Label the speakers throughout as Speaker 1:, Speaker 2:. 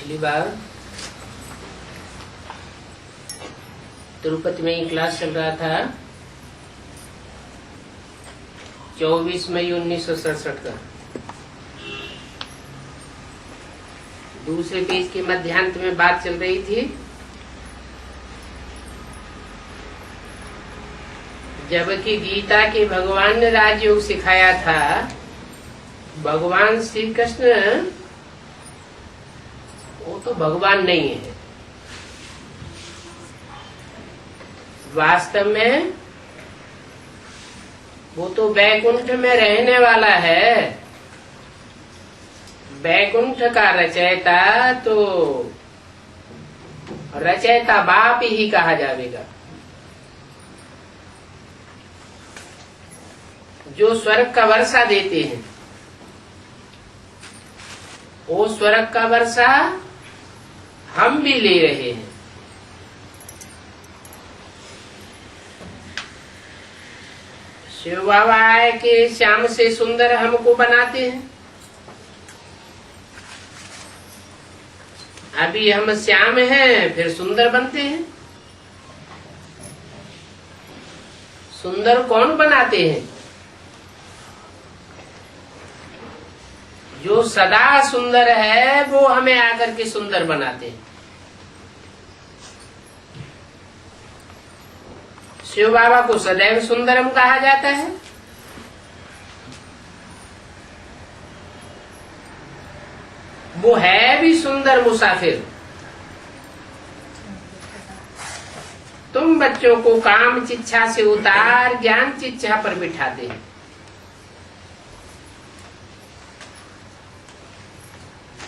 Speaker 1: पिछली बार तिरुपति में ही क्लास चल रहा था 24 मई 1967 का। दूसरे पेज के मध्यांत में बात चल रही थी जबकि गीता के भगवान ने राजयोग सिखाया था। भगवान श्री कृष्ण वो तो भगवान नहीं है, वास्तव में वो तो वैकुंठ में रहने वाला है। वैकुंठ का रचयिता तो रचयिता बाप ही कहा जाएगा। जो स्वर्ग का वर्षा देते हैं वो स्वर्ग का वर्षा हम भी ले रहे हैं। शिव बाबा आए कि श्याम से सुंदर हमको बनाते हैं। अभी हम श्याम हैं फिर सुंदर बनते हैं। सुंदर कौन बनाते हैं? जो सदा सुंदर है वो हमें आकर के सुंदर बनाते हैं। शिव बाबा को सदैव सुंदरम कहा जाता है। वो है भी सुंदर मुसाफिर। तुम बच्चों को काम चिच्छा से उतार ज्ञान चिच्छा पर बिठाते हैं।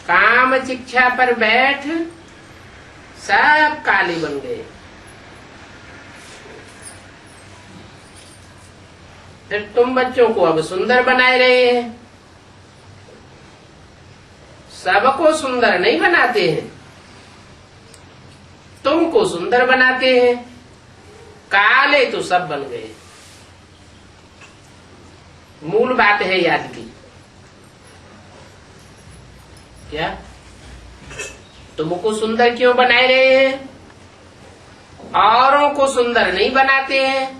Speaker 1: काम चिच्छा पर बैठ सब काले बन गए। फिर तुम बच्चों को अब सुंदर बनाए रहे हैं। सबको सुंदर नहीं बनाते हैं, तुमको सुंदर बनाते हैं। काले तो सब बन गए। मूल बात है याद की। क्या तुमको सुंदर क्यों बनाए रहे हैं? औरों को सुंदर नहीं बनाते हैं।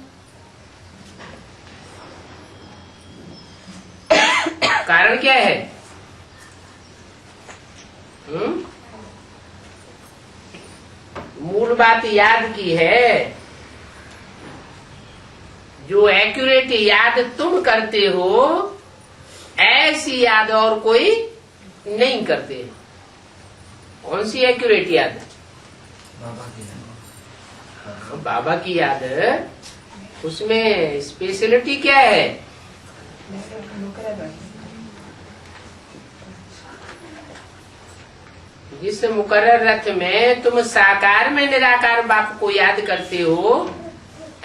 Speaker 1: कारण क्या है? मूल बात याद की है। जो एक्यूरेट याद तुम करते हो ऐसी याद और कोई नहीं करते। कौन सी एक्यूरेट याद?
Speaker 2: बाबा की याद।
Speaker 1: हाँ, बाबा की याद। उसमें स्पेशलिटी क्या है? जिस मुकर्रर रथ में तुम साकार में निराकार बाप को याद करते हो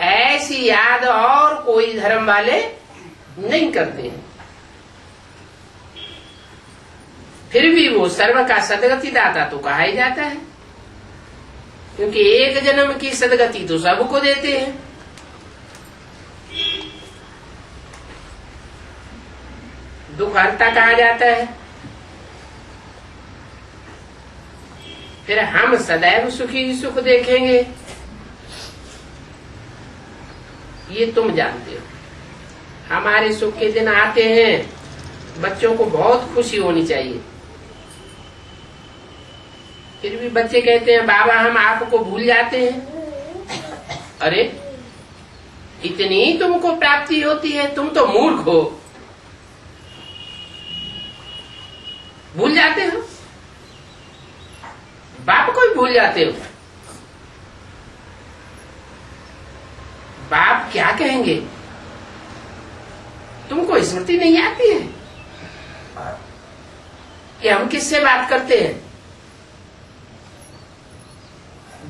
Speaker 1: ऐसी याद और कोई धर्म वाले नहीं करते हैं। फिर भी वो सर्व का सदगति दाता तो कहा ही जाता है, क्योंकि एक जन्म की सदगति तो सबको देते हैं। दुख हरता कहा जाता है। फिर हम सदैव सुखी सुख देखेंगे ये तुम जानते हो। हमारे सुख के दिन आते हैं, बच्चों को बहुत खुशी होनी चाहिए। फिर भी बच्चे कहते हैं बाबा हम आपको भूल जाते हैं। अरे इतनी तुमको प्राप्ति होती है, तुम तो मूर्ख हो, भूल जाते हो। बाप को ही भूल जाते हो। बाप क्या कहेंगे? तुमको स्मृति नहीं आती है कि हम किससे बात करते हैं?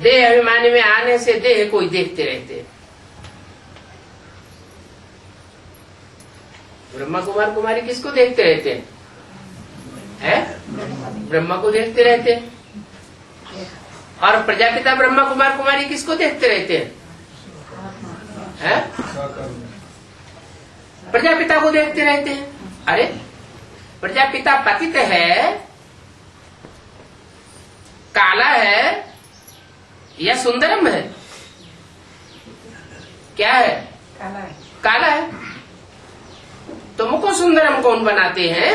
Speaker 1: देह अभिमानी में आने से देह को ही देखते रहते हैं। ब्रह्मा कुमार कुमारी किसको देखते रहते हैं? ब्रह्मा को देखते रहते हैं। और प्रजापिता ब्रह्मा कुमार कुमारी किसको देखते रहते हैं? प्रजापिता को देखते रहते हैं। अरे प्रजापिता पतित है या सुंदरम है? क्या है?
Speaker 3: काला है।
Speaker 1: काला है। तुमको सुंदरम कौन बनाते हैं?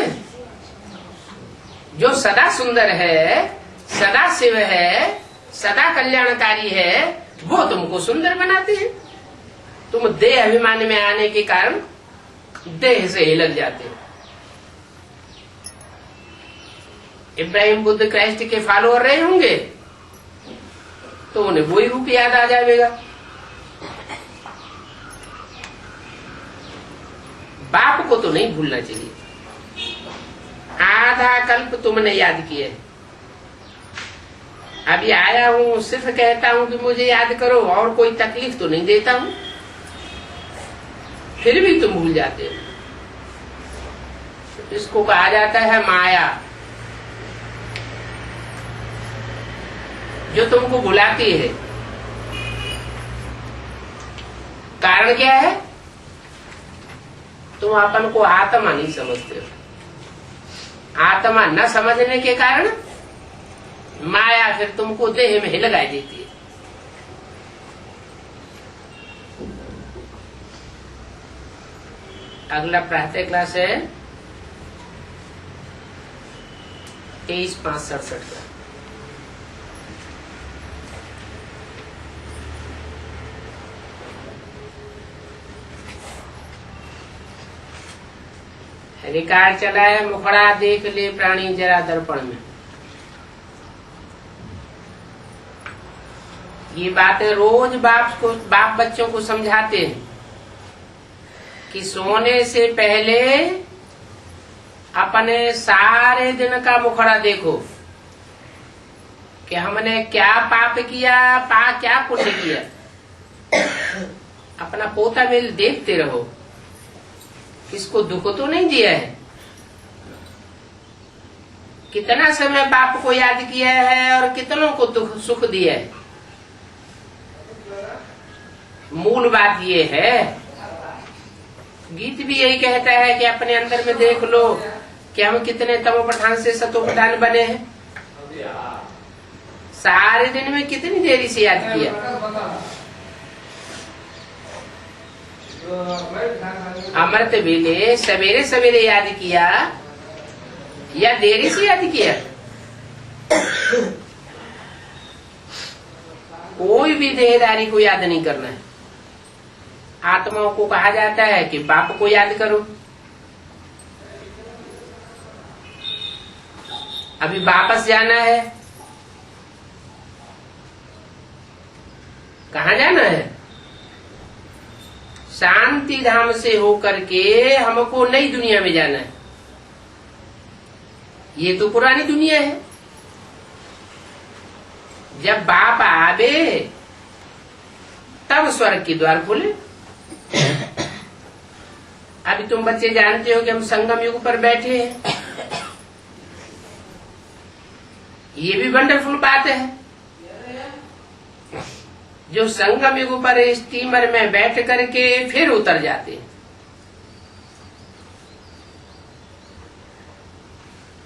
Speaker 1: जो सदा सुंदर है, सदा शिव है, सदा कल्याणकारी है, वो तुमको सुंदर बनाते हैं। तुम देह अभिमान में आने के कारण देह से हिलक जाते हो। इब्राहिम बुद्ध क्राइस्ट के फॉलोअर रहे होंगे तो उन्हें वही रूप याद आ जाएगा। बाप को तो नहीं भूलना चाहिए। आधा कल्प तुमने याद किया है, अभी आया हूं सिर्फ कहता हूं कि मुझे याद करो और कोई तकलीफ तो नहीं देता हूं, फिर भी तुम भूल जाते हो। इसको कहा जाता है माया, जो तुमको बुलाती है। कारण क्या है? तुम अपन को आत्मा नहीं समझते हो। आत्मा न समझने के कारण माया फिर तुमको देह में हिलगाई देती है। अगला प्रातः क्लास है 23/5/67 का। रिकॉर्ड चला है, मुखड़ा देख ले प्राणी जरा दर्पण में। ये बातें रोज बाप बच्चों को समझाते हैं कि सोने से पहले अपने सारे दिन का मुखड़ा देखो कि हमने क्या पाप किया, क्या पुण्य किया। अपना पोता मेल देखते रहो, किसको दुख तो नहीं दिया है, कितना समय बाप को याद किया है और कितनों को दुख सुख दिया है। मूल बात ये है, गीत भी यही कहता है कि अपने अंदर में देख लो कि हम कितने तमो प्रधान से सतो प्रधान बने हैं। सारे दिन में कितनी देरी से याद किया। अमृत वेले सवेरे सवेरे याद किया या देरी से याद किया? कोई भी देहदारी को याद नहीं करना है। आत्माओं को कहा जाता है कि बाप को याद करो। अभी वापस जाना है, कहाँ जाना है? शांति धाम से होकर के हमको नई दुनिया में जाना है। ये तो पुरानी दुनिया है। जब बाप आवे तब स्वर्ग के द्वार खुले। अभी तुम बच्चे जानते हो कि हम संगम युग पर बैठे हैं। ये भी वंडरफुल बात है। जो संगम युग पर स्टीमर में बैठ करके फिर उतर जाते हैं।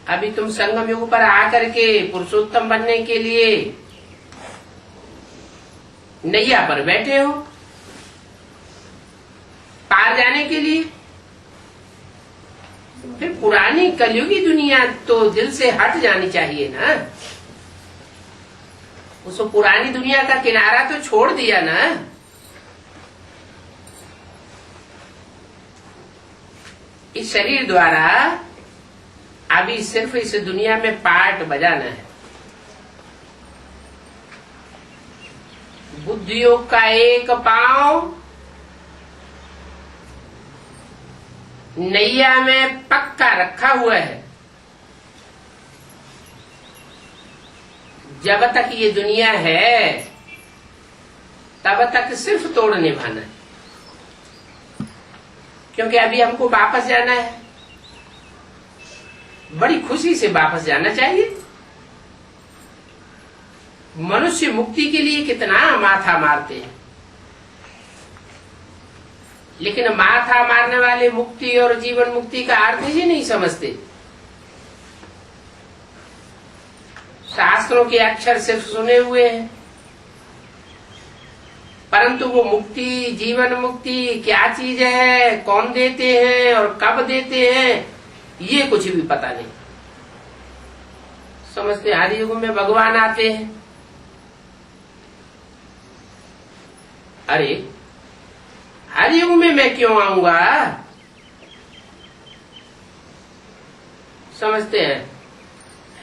Speaker 1: अभी तुम संगम युग पर आकर के पुरुषोत्तम बनने के लिए नैया पर बैठे हो, पार जाने के लिए। फिर पुरानी कलयुगी दुनिया तो दिल से हट जानी चाहिए ना। उसको पुरानी दुनिया का किनारा तो छोड़ दिया ना। इस शरीर द्वारा अभी सिर्फ इस दुनिया में पार्ट बजाना है। बुद्धि योग का एक पांव नैया में पक्का रखा हुआ है। जब तक ये दुनिया है तब तक सिर्फ तोड़ निभाना है, क्योंकि अभी हमको वापस जाना है। बड़ी खुशी से वापस जाना चाहिए। मनुष्य मुक्ति के लिए कितना माथा मारते हैं, लेकिन माथा मारने वाले मुक्ति और जीवन मुक्ति का अर्थ ही नहीं समझते। शास्त्रों के अक्षर सिर्फ सुने हुए हैं, परंतु वो मुक्ति, जीवन मुक्ति क्या चीज है, कौन देते हैं और कब देते हैं, ये कुछ भी पता नहीं। समझते हर युग में भगवान आते हैं। अरे हर युग में मैं क्यों आऊंगा? समझते हैं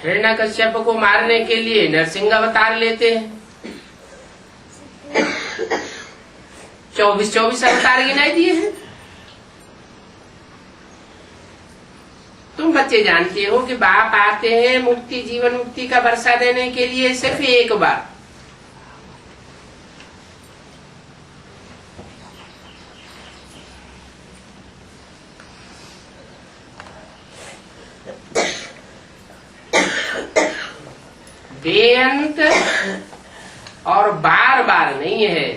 Speaker 1: हिरण्यकश्यप को मारने के लिए नरसिंह अवतार लेते हैं। 24 अवतार गिनाई दिए हैं। तुम बच्चे जानते हो कि बाप आते हैं मुक्ति, जीवन मुक्ति का वर्षा देने के लिए सिर्फ एक बार। बेअंत और बार बार नहीं है।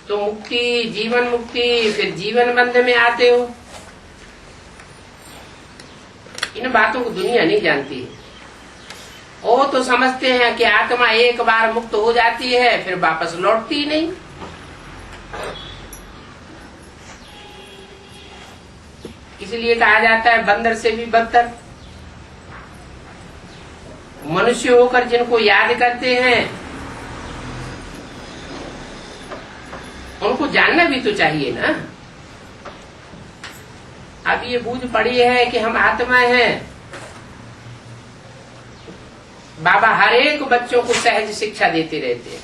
Speaker 1: तो मुक्ति, जीवन मुक्ति, फिर जीवन बंध में आते हो। इन बातों को दुनिया नहीं जानती। वो तो समझते हैं कि आत्मा एक बार मुक्त हो जाती है फिर वापस लौटती नहीं। इसलिए कहा जाता है बंदर से भी बदतर। मनुष्य होकर जिनको याद करते हैं उनको जानना भी तो चाहिए ना। अब ये बूझ पड़ी है कि हम आत्मा हैं। बाबा हर एक बच्चों को सहज शिक्षा देते रहते हैं।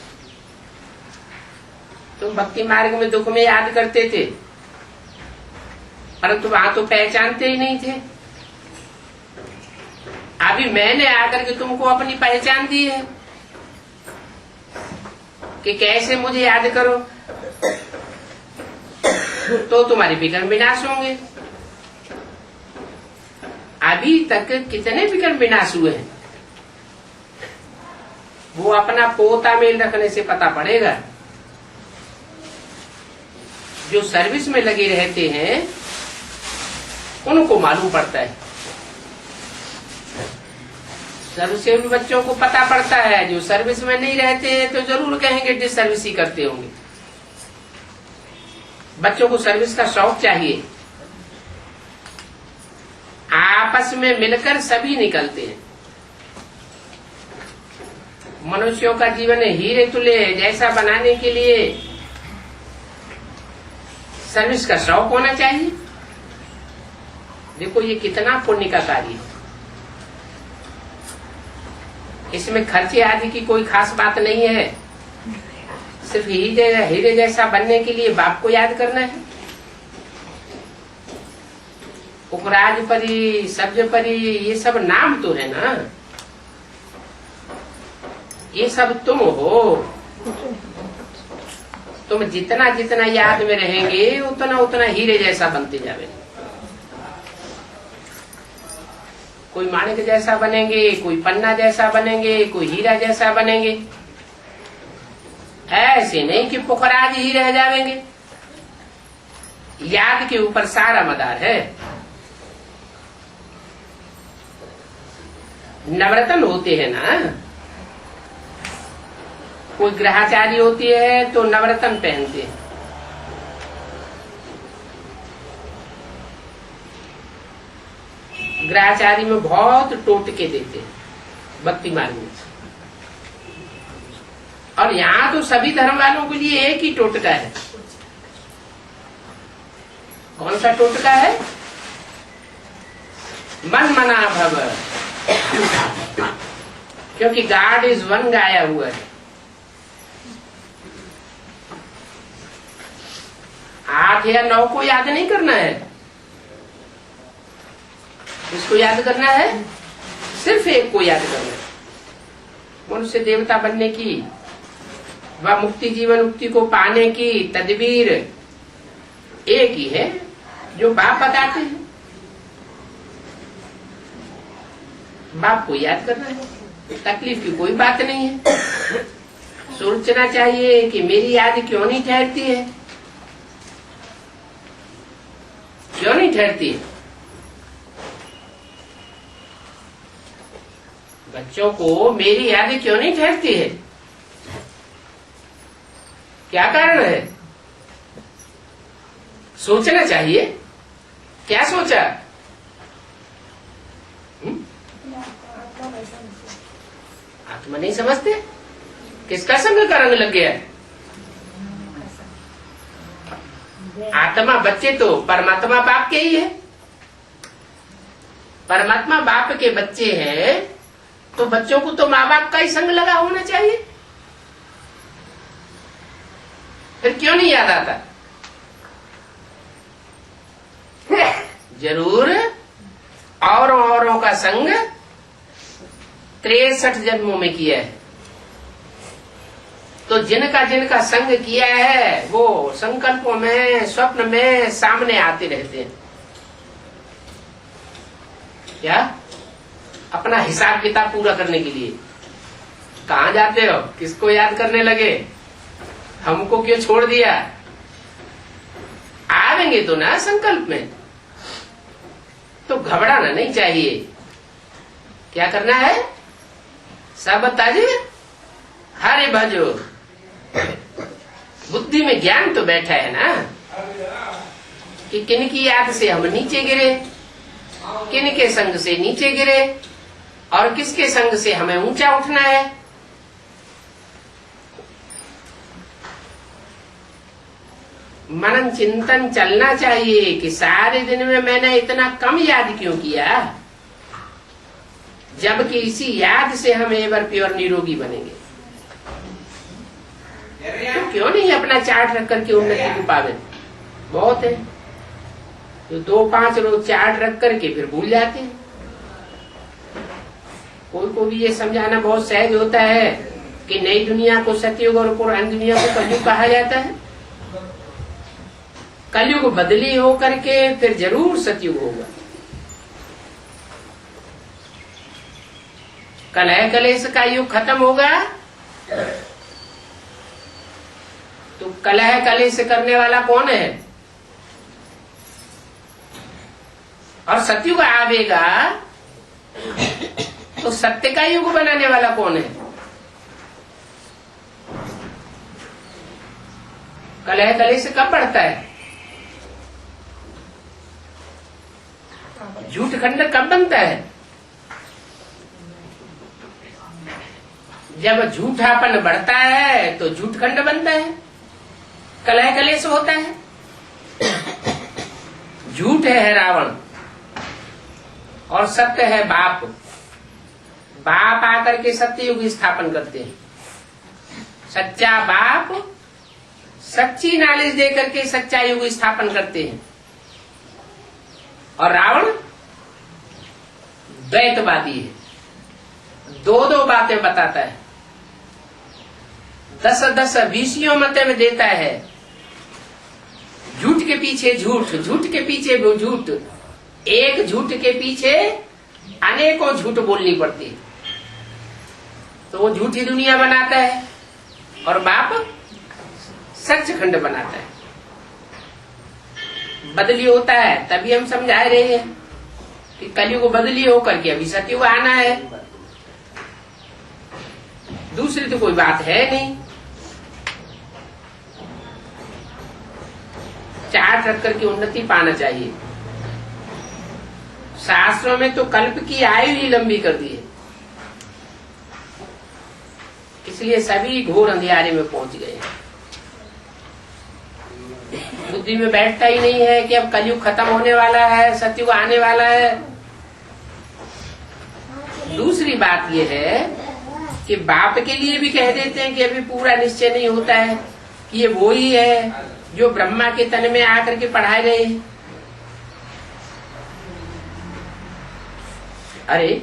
Speaker 1: तुम भक्ति मार्ग में दुख में याद करते थे, परंतु वहां तो पहचानते ही नहीं थे। अभी मैंने आकर के तुमको अपनी पहचान दी है कि कैसे मुझे याद करो, तो तुम्हारे विकर्म विनाश होंगे। अभी तक कितने विकर्म विनाश हुए हैं वो अपना पोता मेल रखने से पता पड़ेगा। जो सर्विस में लगे रहते हैं उनको मालूम पड़ता है। सर्विस बच्चों को पता पड़ता है। जो सर्विस में नहीं रहते हैं तो जरूर कहेंगे डिस सर्विस ही करते होंगे। बच्चों को सर्विस का शौक चाहिए। आपस में मिलकर सभी निकलते हैं। मनुष्यों का जीवन हीरे तुल्य जैसा बनाने के लिए सर्विस का शौक होना चाहिए। देखो ये कितना पुण्य का कार्य है। इसमें खर्चे आदि की कोई खास बात नहीं है। सिर्फ हीरे जैसा बनने के लिए बाप को याद करना है। उपराज परी, सब्ज परी, ये सब नाम तो है ना। ये सब तुम हो। तुम जितना जितना याद में रहेंगे उतना उतना हीरे जैसा बनते जावे। कोई माणिक जैसा बनेंगे, कोई पन्ना जैसा बनेंगे, कोई हीरा जैसा बनेंगे। ऐसे नहीं कि पुखराज ही रह जाएंगे। याद के ऊपर सारा मदार है। नवरत्न होते हैं ना। कोई ग्रहाचारी होती है तो नवरत्न पहनते हैं। ग्रहाचारी में बहुत टोटके देते हैं भक्ति मार्ग में। और यहाँ तो सभी धर्म वालों के लिए एक ही टोटका है। कौन सा टोटका है? मन मना भव। क्योंकि गॉड इज वन गाया हुआ है। 8 या 9 को याद नहीं करना है। इसको याद करना है, सिर्फ एक को याद करना है। मनुष्य देवता बनने की व मुक्ति जीवन मुक्ति को पाने की तदबीर एक ही है जो बाप बताते हैं। बाप को याद करना है। तकलीफ की कोई बात नहीं है। सोचना चाहिए कि मेरी याद क्यों नहीं ठहरती है, क्यों नहीं ठहरती है। बच्चों को मेरी याद क्यों नहीं ठहरती है, क्या कारण है? सोचना चाहिए। क्या सोचा? आत्मा नहीं समझते? किसका संग का रंग लग गया? आत्मा बच्चे तो परमात्मा बाप के ही है। परमात्मा बाप के बच्चे हैं तो बच्चों को तो माँ बाप का ही संग लगा होना चाहिए। फिर क्यों नहीं याद आता? जरूर औरों का संग 63 जन्मों में किया है। तो जिनका संग किया है वो संकल्पों में, स्वप्न में सामने आते रहते हैं। क्या? अपना हिसाब किताब पूरा करने के लिए। कहाँ जाते हो? किसको याद करने लगे? हमको क्यों छोड़ दिया? आवेंगे तो ना संकल्प में, तो घबराना नहीं चाहिए। क्या करना है? सब तज हरे भजो। बुद्धि में ज्ञान तो बैठा है ना कि किन की याद से हम नीचे गिरे, किन के संग से नीचे गिरे और किसके संग से हमें ऊंचा उठना है। मनन चिंतन चलना चाहिए कि सारे दिन में मैंने इतना कम याद क्यों किया, जबकि इसी याद से हम एवर प्योर निरोगी बनेंगे। तो क्यों नहीं अपना चार्ट रख करके उन्नति को पावे? बहुत है तो 2-5 रोज चार्ट रख करके फिर भूल जाते हैं। कोई को भी ये समझाना बहुत सहज होता है कि नई दुनिया को सतयुग और पुरानी दुनिया को कलयुग कहा जाता है। कलयुग बदली हो करके फिर जरूर सतयुग होगा। कलह कलेश का युग खत्म होगा तो कलह कलेश करने वाला कौन है? और सतयुग आवेगा तो सत्य का युग बनाने वाला कौन है? कलह कलेश कब बढ़ता है? झूठ खंड कब बनता है? जब झूठापन बढ़ता है तो झूठ खंड बनता है, कलह कलेश होता है। झूठ है रावण और सत्य है बाप। बाप आकर के सत्य युग स्थापन करते हैं। सच्चा बाप सच्ची नॉलेज देकर के सच्चा युग स्थापन करते हैं। और रावण द्वैतवादी है, 2 बातें बताता है, 10 विषयों मत में देता है। झूठ के पीछे झूठ, झूठ के पीछे झूठ, एक झूठ के पीछे अनेकों झूठ बोलनी पड़ती है। तो वो झूठी दुनिया बनाता है और बाप सच खंड बनाता है। बदली होता है तभी हम समझा रहे हैं कि कलयुग बदली होकर के अभी सतयुग आना है। दूसरी तो कोई बात है नहीं। चार्ट रख करके उन्नति पाना चाहिए। शास्त्रों में तो कल्प की आयु ही लंबी कर दी है, इसलिए सभी घोर अंधियारे में पहुंच गए। बुद्धि में बैठता ही नहीं है कि अब कलयुग खत्म होने वाला है, सतयुग आने वाला है। दूसरी बात यह है कि बाप के लिए भी कह देते हैं कि अभी पूरा निश्चय नहीं होता है कि ये वो ही है जो ब्रह्मा के तन में आकर के पढ़ाए गए। अरे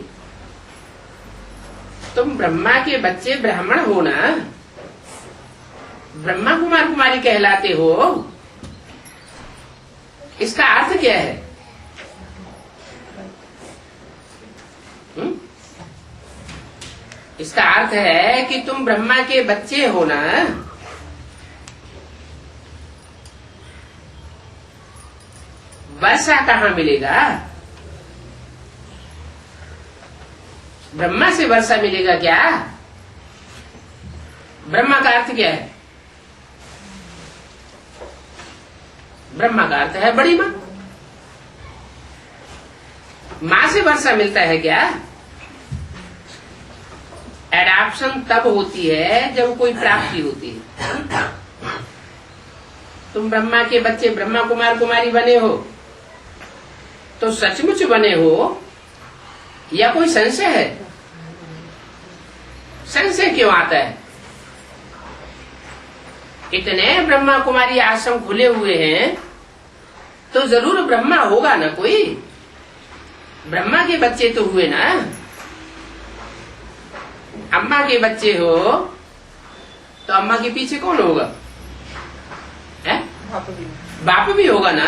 Speaker 1: तुम ब्रह्मा के बच्चे ब्राह्मण हो ना, ब्रह्मा कुमार कुमारी कहलाते हो। इसका अर्थ क्या है? इसका अर्थ है कि तुम ब्रह्मा के बच्चे हो ना। वर्षा कहाँ मिलेगा? ब्रह्मा से वर्षा मिलेगा क्या? ब्रह्मा का अर्थ क्या है? ब्रह्मा का अर्थ है बड़ी माँ। माँ से वर्षा मिलता है क्या? एडॉप्शन तब होती है जब कोई प्राप्ति होती है। तुम ब्रह्मा के बच्चे ब्रह्मा कुमार कुमारी बने हो तो सचमुच बने हो या कोई संशय है? संशय क्यों आता है? इतने ब्रह्मा कुमारी आश्रम खुले हुए हैं तो जरूर ब्रह्मा होगा ना कोई। ब्रह्मा के बच्चे तो हुए ना। अम्मा के बच्चे हो तो अम्मा के पीछे कौन होगा? है? बाप भी होगा ना।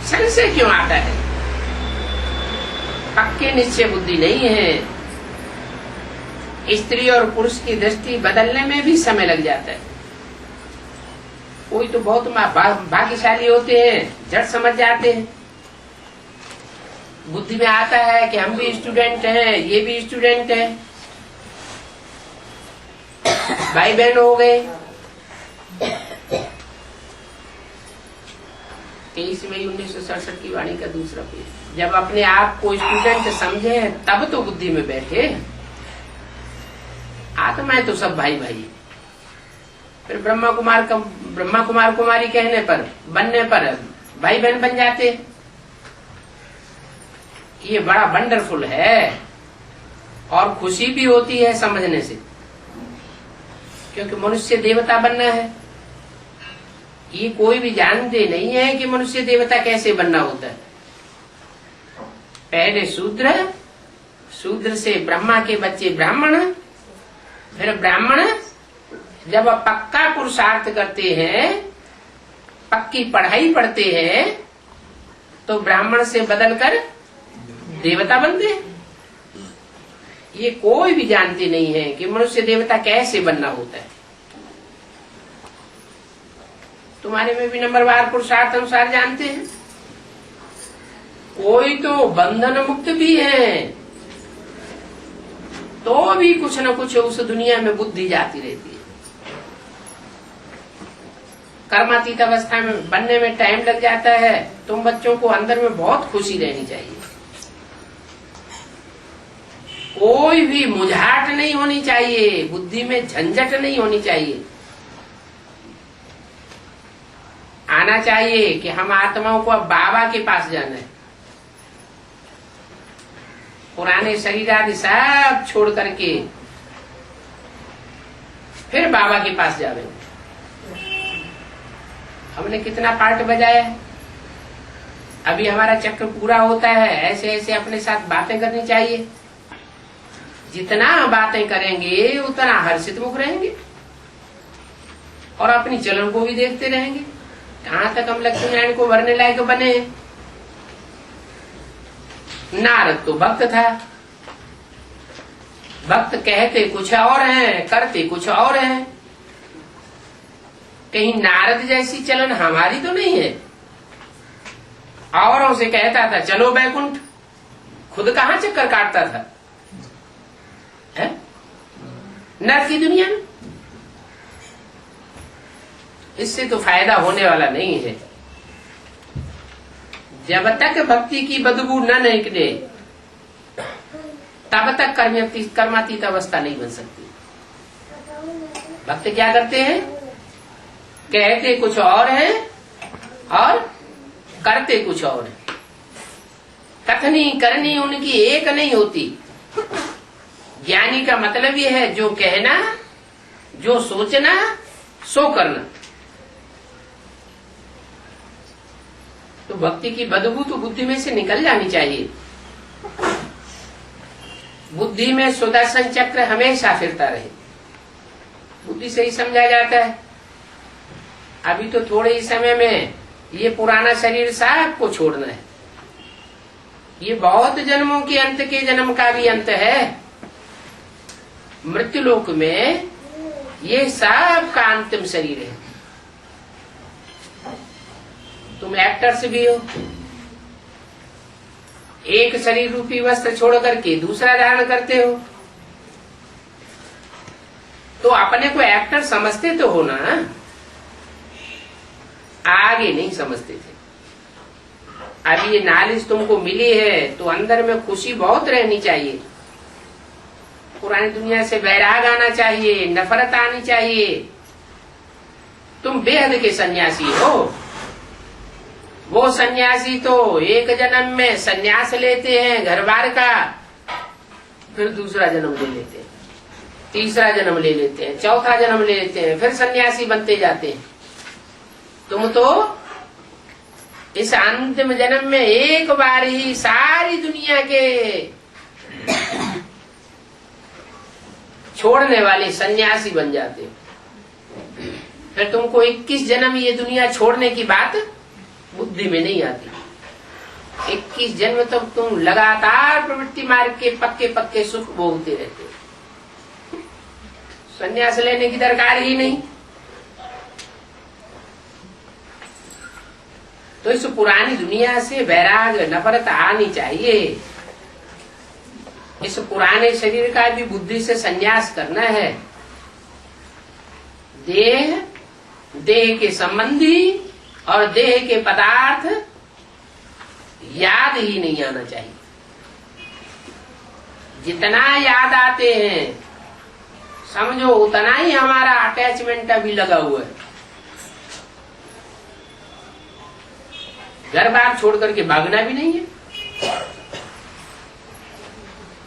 Speaker 1: संशय क्यों आता है? पक्के निश्चय बुद्धि नहीं है। स्त्री और पुरुष की दृष्टि बदलने में भी समय लग जाता है। कोई तो बहुत भाग्यशाली होते हैं, झट समझ जाते हैं। बुद्धि में आता है कि हम भी स्टूडेंट हैं, ये भी स्टूडेंट है, भाई बहन हो गए। 23 मई 1967 की वाणी का दूसरा पेज। जब अपने आप को स्टूडेंट समझे तब तो बुद्धि में बैठे। आत्माएं तो सब भाई भाई। फिर ब्रह्मा कुमार कुमारी कहने पर बनने पर भाई बहन बन जाते। ये बड़ा वंडरफुल है और खुशी भी होती है समझने से, क्योंकि मनुष्य देवता बनना है। ये कोई भी जानते नहीं है कि मनुष्य देवता कैसे बनना होता है। पहले शूद्र, शूद्र से ब्रह्मा के बच्चे ब्राह्मण, फिर ब्राह्मण जब पक्का पुरुषार्थ करते हैं, पक्की पढ़ाई पढ़ते हैं, तो ब्राह्मण से बदलकर देवता बनते हैं। ये कोई भी जानते नहीं है कि मनुष्य देवता कैसे बनना होता है। तुम्हारे में भी नंबरवार पुरुषार्थ अनुसार जानते हैं। कोई तो बंधन मुक्त भी है, तो भी कुछ न कुछ उस दुनिया में बुद्धि जाती रहती है। कर्मातीत अवस्था में बनने में टाइम लग जाता है। तुम बच्चों को अंदर में बहुत खुशी रहनी चाहिए। कोई भी मुझाट नहीं होनी चाहिए, बुद्धि में झंझट नहीं होनी चाहिए। आना चाहिए कि हम आत्माओं को अब बाबा के पास जाना है। पुराने शरीर आदि सब छोड़ करके फिर बाबा के पास जावेंगे। हमने कितना पार्ट बजाया है, अभी हमारा चक्र पूरा होता है। ऐसे ऐसे अपने साथ बातें करनी चाहिए। जितना बातें करेंगे उतना हर्षित मुख रहेंगे और अपनी चलन को भी देखते रहेंगे। कहाँ तक हम लक्ष्मी नारायण को भरने लायक बने। नारद तो भक्त था। भक्त कहते कुछ और हैं, करते कुछ और हैं। कहीं नारद जैसी चलन हमारी तो नहीं है। औरों से कहता था चलो बैकुंठ, खुद कहाँ चक्कर काटता था है? नर्क की दुनिया में। इससे तो फायदा होने वाला नहीं है। जब तक भक्ति की बदबू न निकले तब तक कर्मातीत अवस्था नहीं बन सकती। भक्त क्या करते हैं? कहते कुछ और है और करते कुछ और है। कथनी करनी उनकी एक नहीं होती। ज्ञानी का मतलब यह है जो कहना, जो सोचना, सो करना। तो भक्ति की बदबू तो बुद्धि में से निकल जानी चाहिए। बुद्धि में सुदर्शन चक्र हमेशा फिरता रहे। बुद्धि से ही समझा जाता है। अभी तो थोड़े ही समय में ये पुराना शरीर सब को छोड़ना है। ये बहुत जन्मों के अंत के जन्म का भी अंत है। मृत्युलोक में ये सब का अंतिम शरीर है। तुम एक्टर्स भी हो। एक शरीर रूपी वस्त्र छोड़ करके दूसरा धारण करते हो, तो अपने को एक्टर समझते तो हो ना। आगे नहीं समझते थे। अभी ये नॉलेज तुमको मिली है तो अंदर में खुशी बहुत रहनी चाहिए। पुरानी दुनिया से वैराग आना चाहिए, नफरत आनी चाहिए। तुम बेहद के सन्यासी हो। वो सन्यासी तो एक जन्म में सन्यास लेते हैं घर बार का, फिर दूसरा जन्म ले लेते हैं, तीसरा जन्म ले लेते हैं, चौथा जन्म ले लेते हैं, फिर सन्यासी बनते जाते हैं। तुम तो इस अंतिम जन्म में एक बार ही सारी दुनिया के छोड़ने वाले सन्यासी बन जाते हो। फिर तुमको 21 जन्म ये दुनिया छोड़ने की बात बुद्धि में नहीं आती। 21 जन्म तक तुम लगातार प्रवृत्ति मार्ग के पक्के पक्के सुख भोगते रहते हो। संन्यास लेने की दरकार ही नहीं। तो इस पुरानी दुनिया से वैराग नफरत आनी चाहिए। इस पुराने शरीर का भी बुद्धि से संन्यास करना है। देह के संबंधी और देह के पदार्थ याद ही नहीं आना चाहिए। जितना याद आते हैं समझो उतना ही हमारा अटैचमेंट अभी लगा हुआ है। घर बार छोड़ करके भागना भी नहीं है,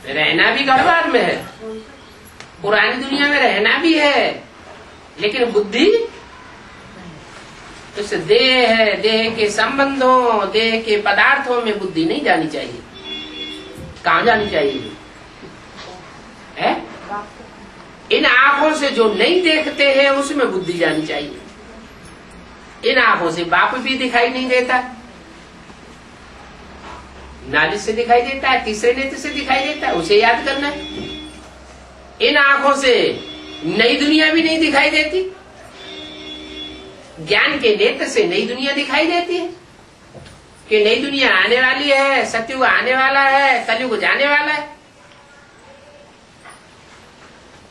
Speaker 1: रहना भी घर बार में है, पुरानी दुनिया में रहना भी है, लेकिन बुद्धि इस देह है, देह के संबंधों, देह के पदार्थों में बुद्धि नहीं जानी चाहिए। कहाँ जानी चाहिए है? इन आंखों से जो नहीं देखते हैं उसमें बुद्धि जानी चाहिए। इन आंखों से बाप भी दिखाई नहीं देता, नाली से दिखाई देता है, तीसरे नेत्र से दिखाई देता है, उसे याद करना है। इन आंखों से नई दुनिया भी नहीं दिखाई देती, ज्ञान के नेत्र से नई दुनिया दिखाई देती है कि नई दुनिया आने वाली है, सतयुग आने वाला है, कलयुग जाने वाला है।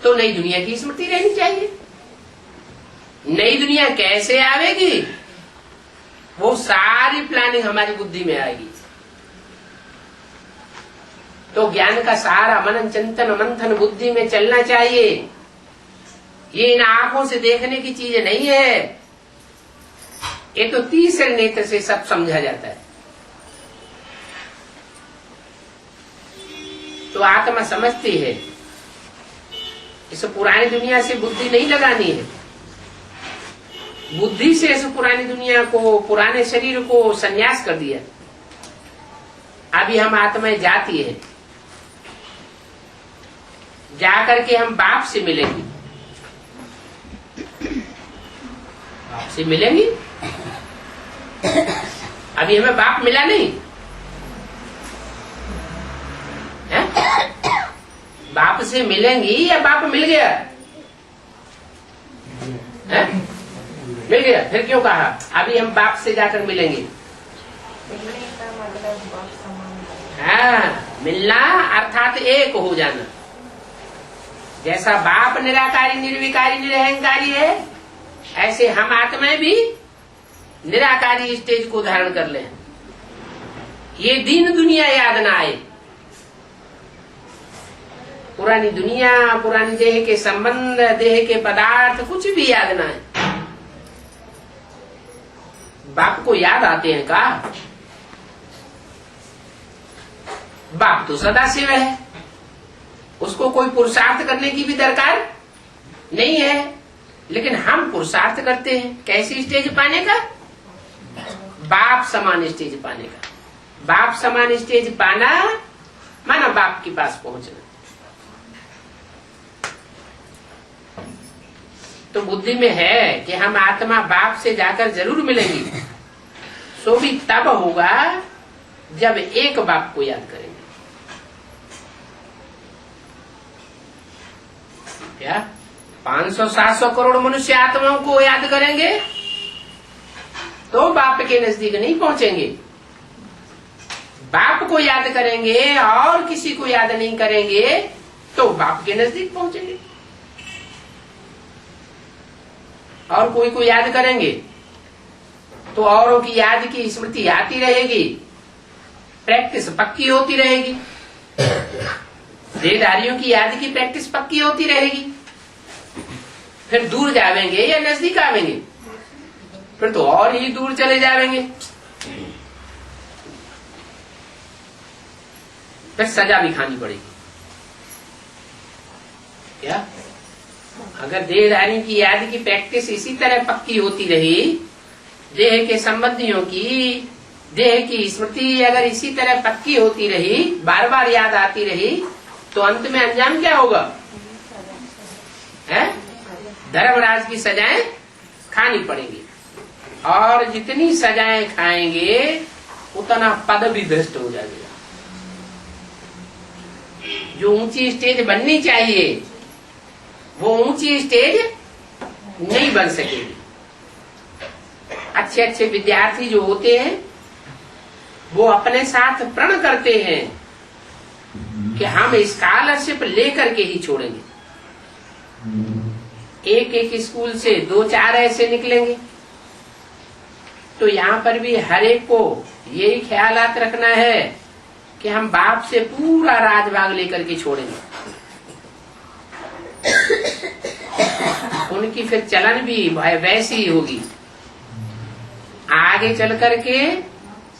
Speaker 1: तो नई दुनिया की स्मृति रहनी चाहिए। नई दुनिया कैसे आवेगी वो सारी प्लानिंग हमारी बुद्धि में आएगी। तो ज्ञान का सारा मनन चिंतन मंथन बुद्धि में चलना चाहिए। ये इन आंखों से देखने की चीज नहीं है, ये तो तीसरे नेत्र से सब समझा जाता है। तो आत्मा समझती है। इस पुरानी दुनिया से बुद्धि नहीं लगानी है। बुद्धि से इस पुरानी दुनिया को, पुराने शरीर को संन्यास कर दिया। अभी हम आत्माएं जाती है, जाकर के हम बाप से मिलेंगे। बाप से मिलेंगी। अभी हमें बाप मिला नहीं है? बाप से मिलेंगी या बाप मिल गया है? मिल गया। फिर क्यों कहा अभी हम बाप से जाकर मिलेंगे? हाँ, मिलना अर्थात एक हो जाना। जैसा बाप निराकारी निर्विकारी निरहंकारी है, ऐसे हम आत्माएं भी निराकारी स्टेज को धारण कर लें। ये दीन दुनिया याद ना आए। पुरानी दुनिया, पुरानी देह के संबंध, देह के पदार्थ कुछ भी याद ना आए। बाप को याद आते हैं का? बाप तो सदाशिव है, उसको कोई पुरुषार्थ करने की भी दरकार नहीं है। लेकिन हम पुरुषार्थ करते हैं कैसी स्टेज पाने का? बाप समान स्टेज पाने का। बाप समान स्टेज पाना माना बाप के पास पहुंचना। तो बुद्धि में है कि हम आत्मा बाप से जाकर जरूर मिलेंगे। सो भी तब होगा जब एक बाप को याद करेंगे। क्या 500-700 करोड़ मनुष्य आत्माओं को याद करेंगे तो बाप के नजदीक नहीं पहुंचेंगे। बाप को याद करेंगे और किसी को याद नहीं करेंगे तो बाप के नजदीक पहुंचेंगे। और कोई को याद करेंगे तो औरों की याद की स्मृति आती रहेगी, प्रैक्टिस पक्की होती रहेगी। देहधारियों की याद की प्रैक्टिस पक्की होती रहेगी। फिर दूर जावेंगे या नजदीक आवेंगे, फिर तो और ही दूर चले जावेंगे। फिर सजा भी खानी पड़ेगी। क्या अगर देहधारियों की याद की प्रैक्टिस इसी तरह पक्की होती रही, देह के संबंधियों की, देह की स्मृति अगर इसी तरह पक्की होती रही, बार बार याद आती रही, तो अंत में अंजाम क्या होगा? है धर्मराज की सजाएं खानी पड़ेंगी। और जितनी सजाएं खाएंगे उतना पद भी भ्रष्ट हो जाएगा। जो ऊंची स्टेज बननी चाहिए वो ऊंची स्टेज नहीं बन सकेगी। अच्छे अच्छे विद्यार्थी जो होते हैं वो अपने साथ प्रण करते हैं कि हम स्कॉलरशिप लेकर के ही छोड़ेंगे। एक एक स्कूल से 2-4 ऐसे निकलेंगे। तो यहाँ पर भी हर एक को यही ख्यालात रखना है कि हम बाप से पूरा राजभाग लेकर के छोड़ेंगे। उनकी फिर चलन भी वैसी ही होगी। आगे चल करके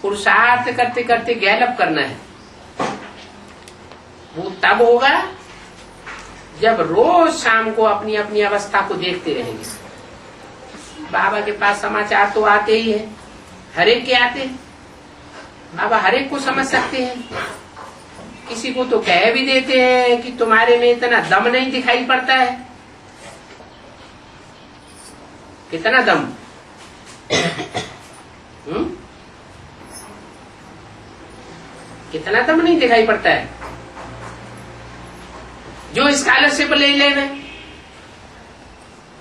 Speaker 1: पुरुषार्थ करते करते गैलअप करना है। वो तब होगा जब रोज शाम को अपनी अपनी अवस्था को देखते रहेंगे। बाबा के पास समाचार तो आते ही है, हर एक के आते हैं। बाबा हर एक को समझ सकते हैं। किसी को तो कह भी देते हैं कि तुम्हारे में इतना दम नहीं दिखाई पड़ता है। कितना दम? कितना दम नहीं दिखाई पड़ता है? जो स्कॉलरशिप ले लेना,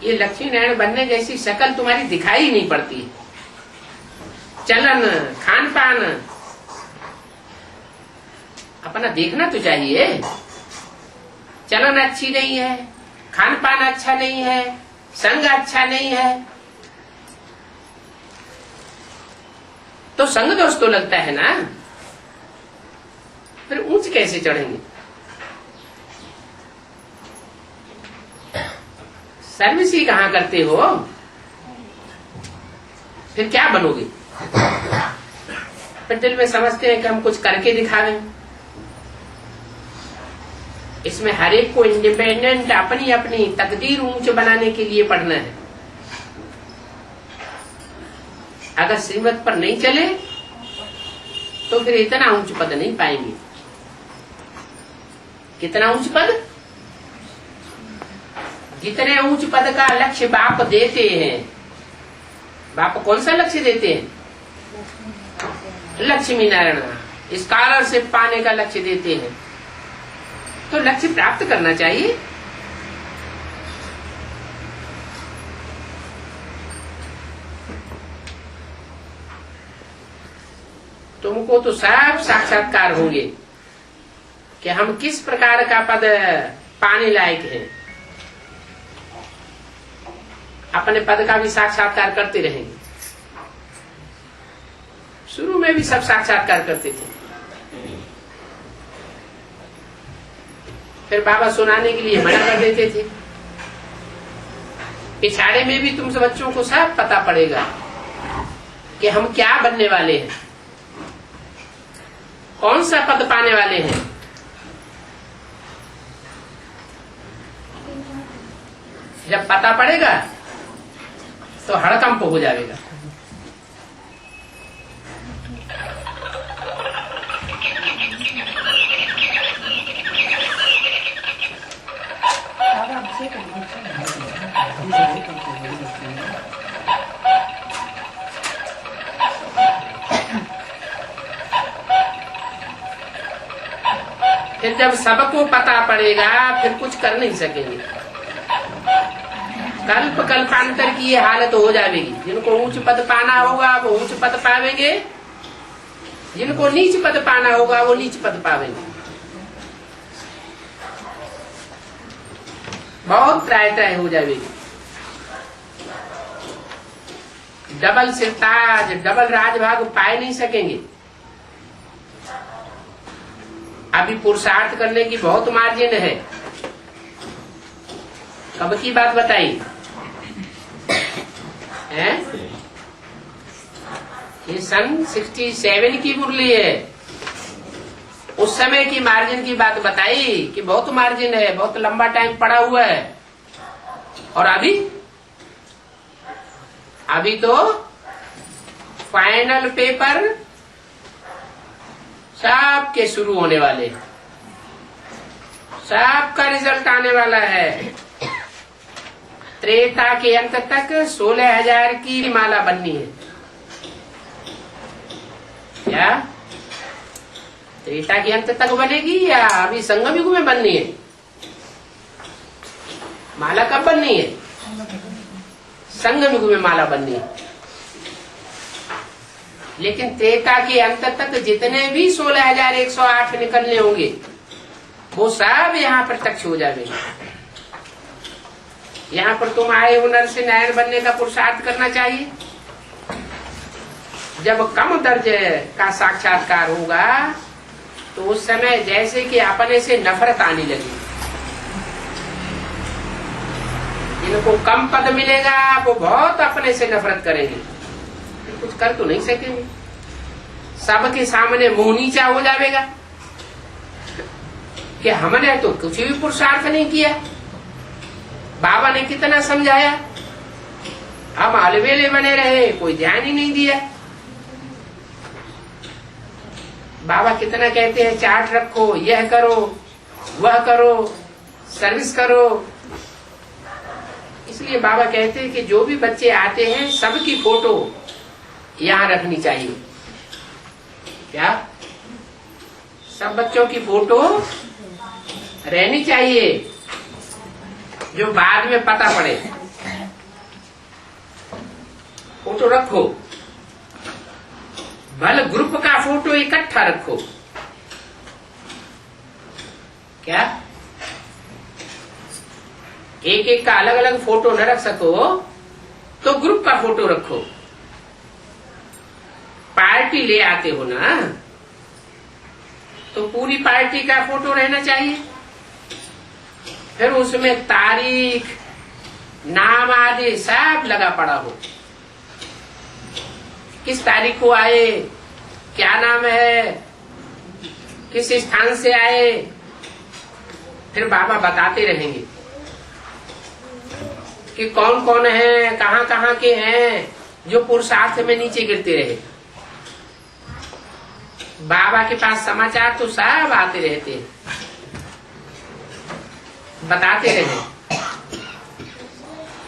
Speaker 1: ये लक्ष्मी नारायण बनने जैसी शक्ल तुम्हारी दिखाई नहीं पड़ती। चलन, खान पान अपना देखना तो चाहिए। चलन अच्छी नहीं है, खान पान अच्छा नहीं है, संग अच्छा नहीं है, तो संग दोष तो लगता है ना। फिर ऊंच कैसे चढ़ेंगे? सर्विस ही कहां करते हो, फिर क्या बनोगे? फिर दिल में समझते हैं कि हम कुछ करके दिखावें। इसमें हर एक को इंडिपेंडेंट अपनी अपनी तकदीर ऊंच बनाने के लिए पढ़ना है। अगर श्रीमत पर नहीं चले तो फिर इतना ऊंच पद नहीं पाएंगे। कितना ऊंच पद? जितने ऊंच पद का लक्ष्य बाप देते हैं। बाप कौन सा लक्ष्य देते हैं? लक्ष्मी नारायण स्कॉलरशिप पाने का लक्ष्य देते हैं। तो लक्ष्य प्राप्त करना चाहिए। तुमको तो सब साक्षात्कार होंगे कि हम किस प्रकार का पद पाने लायक हैं। अपने पद का भी साक्षात्कार करते रहेंगे। शुरू में भी सब साक्षात्कार करते थे, फिर बाबा सुनाने के लिए मना कर देते थे। पिछाड़े में भी तुम सब बच्चों को सब पता पड़ेगा कि हम क्या बनने वाले हैं, कौन सा पद पाने वाले हैं। जब पता पड़ेगा तो हड़कंप हो जाएगा। फिर जब सबको पता पड़ेगा फिर कुछ कर नहीं सकेंगे। कल्प कल्पांतर की ये हालत हो जाएगी। जिनको ऊंच पद पाना होगा वो ऊंच पद पावेंगे, जिनको नीच पद पाना होगा वो नीच पद पावेंगे। बहुत त्राय त्राय हो जाएगी। डबल सिरताज, डबल राजभाग पाए नहीं सकेंगे। अभी पुरुषार्थ करने की बहुत मार्जिन है। कब की बात बताई है? ये सन 67 की मुरली है। उस समय की मार्जिन की बात बताई कि बहुत मार्जिन है, बहुत लंबा टाइम पड़ा हुआ है। और अभी तो फाइनल पेपर सबके शुरू होने वाले, सबका रिजल्ट आने वाला है। त्रेता के अंत तक 16,000 की माला बननी है। क्या त्रेता के अंत तक बनेगी या अभी संगम युग में बननी है? माला कब बननी है? संगम युग में माला बननी है। लेकिन त्रेता के अंत तक जितने भी 16,108 निकलने होंगे वो सब यहाँ प्रत्यक्ष हो जाएंगे। यहाँ पर तुम आए हो नर से नारायण बनने का पुरुषार्थ करना चाहिए। जब कम दर्जे का साक्षात्कार होगा तो उस समय जैसे कि अपने से नफरत आने लगी। जिनको कम पद मिलेगा वो बहुत अपने से नफरत करेंगे, कुछ कर तो नहीं सकेंगे। सबके सामने मुंह नीचा हो जाएगा कि हमने तो कुछ भी पुरुषार्थ नहीं किया। बाबा ने कितना समझाया, हम अलवेले बने रहे, कोई ध्यान ही नहीं दिया। बाबा कितना कहते हैं चार्ट रखो, यह करो, वह करो, सर्विस करो। इसलिए बाबा कहते हैं कि जो भी बच्चे आते हैं सबकी फोटो यहाँ रखनी चाहिए। क्या सब बच्चों की फोटो रहनी चाहिए, जो बाद में पता पड़े। फोटो रखो, भले ग्रुप का फोटो इकट्ठा रखो। क्या एक एक का अलग अलग फोटो न रख सको तो ग्रुप का फोटो रखो। पार्टी ले आते हो ना तो पूरी पार्टी का फोटो रहना चाहिए। फिर उसमें तारीख, नाम आदि सब लगा पड़ा हो। किस तारीख को आए, क्या नाम है, किस स्थान से आए, फिर बाबा बताते रहेंगे कि कौन कौन है, कहाँ कहाँ के हैं जो पुरुषार्थ में नीचे गिरते रहे। बाबा के पास समाचार तो सब आते रहते हैं, बताते रहे